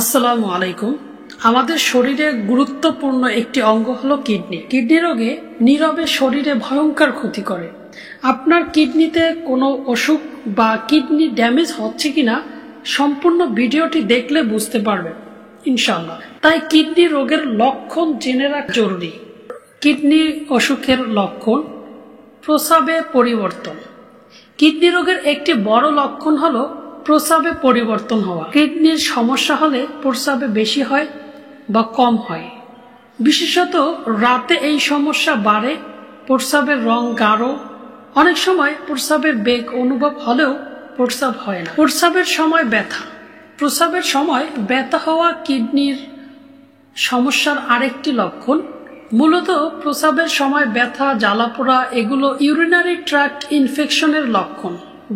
আসসালামু আলাইকুম। আমাদের শরীরে গুরুত্বপূর্ণ একটি অঙ্গ হলো কিডনি। কিডনি রোগে নীরবে শরীরে ভয়ঙ্কর ক্ষতি করে। আপনার কিডনিতে কোনো অসুখ বা কিডনি ড্যামেজ হচ্ছে কিনা সম্পূর্ণ ভিডিওটি দেখলে বুঝতে পারবেন ইনশাআল্লাহ। তাই কিডনি রোগের লক্ষণ জেনে রাখা জরুরি। কিডনি অসুখের লক্ষণ: প্রস্রাবে পরিবর্তন। কিডনি রোগের একটি বড় লক্ষণ হলো প্রস্রাবে পরিবর্তন হওয়া। কিডনির সমস্যা হলে প্রস্রাবে বেশি হয় বা কম হয়। বিশেষত রাতে এই সমস্যা বাড়ে। প্রস্রাবের রং গাঢ়, অনেক সময় প্রস্রাবের বেগ অনুভব হলেও প্রস্রাব হয় না। প্রস্রাবের সময় ব্যথা। প্রস্রাবের সময় ব্যথা হওয়া কিডনির সমস্যার আরেকটি লক্ষণ। মূলত প্রস্রাবের সময় ব্যথা, জ্বালাপোড়া এগুলো ইউরিনারি ট্র্যাক্ট ইনফেকশনের লক্ষণ।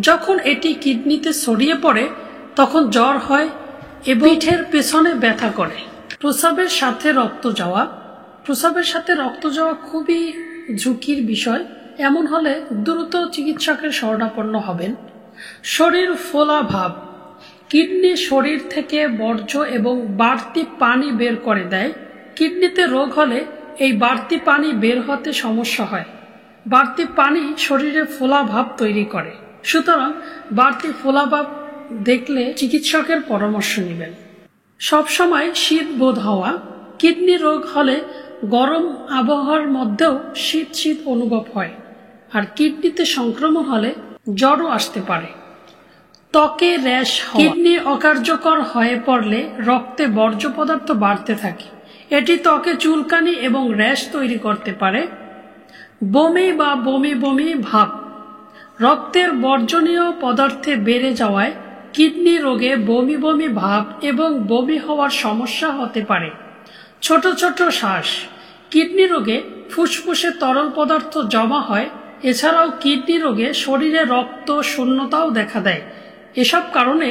যখন এটি কিডনিতে ছড়িয়ে পড়ে তখন জ্বর হয় এবং পিঠের পেছনে ব্যথা করে। প্রস্রাবের সাথে রক্ত যাওয়া। প্রস্রাবের সাথে রক্ত যাওয়া খুবই ঝুঁকির বিষয়। এমন হলে দ্রুত চিকিৎসকের শরণাপন্ন হবেন। শরীর ফোলা ভাব। কিডনি শরীর থেকে বর্জ্য এবং বাড়তি পানি বের করে দেয়। কিডনিতে রোগ হলে এই বাড়তি পানি বের হতে সমস্যা হয়। বাড়তি পানি শরীরে ফোলা ভাব তৈরি করে। সুতরাং বাড়তি ফোলা ভাব দেখলে চিকিৎসকের পরামর্শ নেবেন। সবসময় শীত বোধ হওয়া। কিডনি রোগ হলে গরম আবহাওয়ার মধ্যেও শীত শীত অনুভব হয়। আর কিডনিতে সংক্রমণ হলে জ্বরও আসতে পারে। ত্বকে র্যাশ হওয়া। কিডনি অকার্যকর হয়ে পড়লে রক্তে বর্জ্য পদার্থ বাড়তে থাকে। এটি ত্বকে চুলকানি এবং র্যাশ তৈরি করতে পারে। বমি বা বমি বমি ভাব। রক্তের বর্জনীয় পদার্থে বেড়ে যাওয়ায় কিডনি রোগে বমি বমি ভাব এবং বমি হওয়ার সমস্যা হতে পারে। ছোট ছোট শ্বাস। কিডনি রোগে ফুসফুসে তরল পদার্থ জমা হয়। এছাড়াও কিডনি রোগে শরীরে রক্ত শূন্যতাও দেখা দেয়। এসব কারণে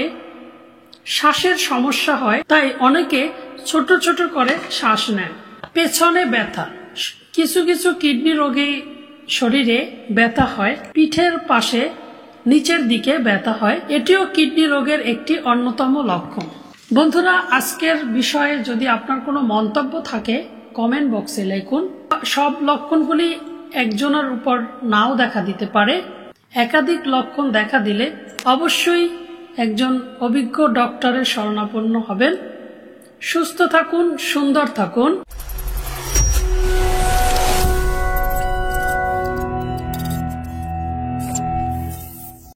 শ্বাসের সমস্যা হয়, তাই অনেকে ছোট ছোট করে শ্বাস নেন। পেছনে ব্যথা। কিছু কিছু কিডনি রোগে শরীরে ব্যথা হয়। পিঠের পাশে নিচের দিকে ব্যথা হয়। এটিও কিডনি রোগের একটি অন্যতম লক্ষণ। বন্ধুরা, আজকের বিষয়ে যদি আপনার কোনো মন্তব্য থাকে কমেন্ট বক্সে লিখুন। সব লক্ষণগুলি একজনের উপর নাও দেখা দিতে পারে। একাধিক লক্ষণ দেখা দিলে অবশ্যই একজন অভিজ্ঞ ডক্টরের শরণাপন্ন হবেন। সুস্থ থাকুন, সুন্দর থাকুন।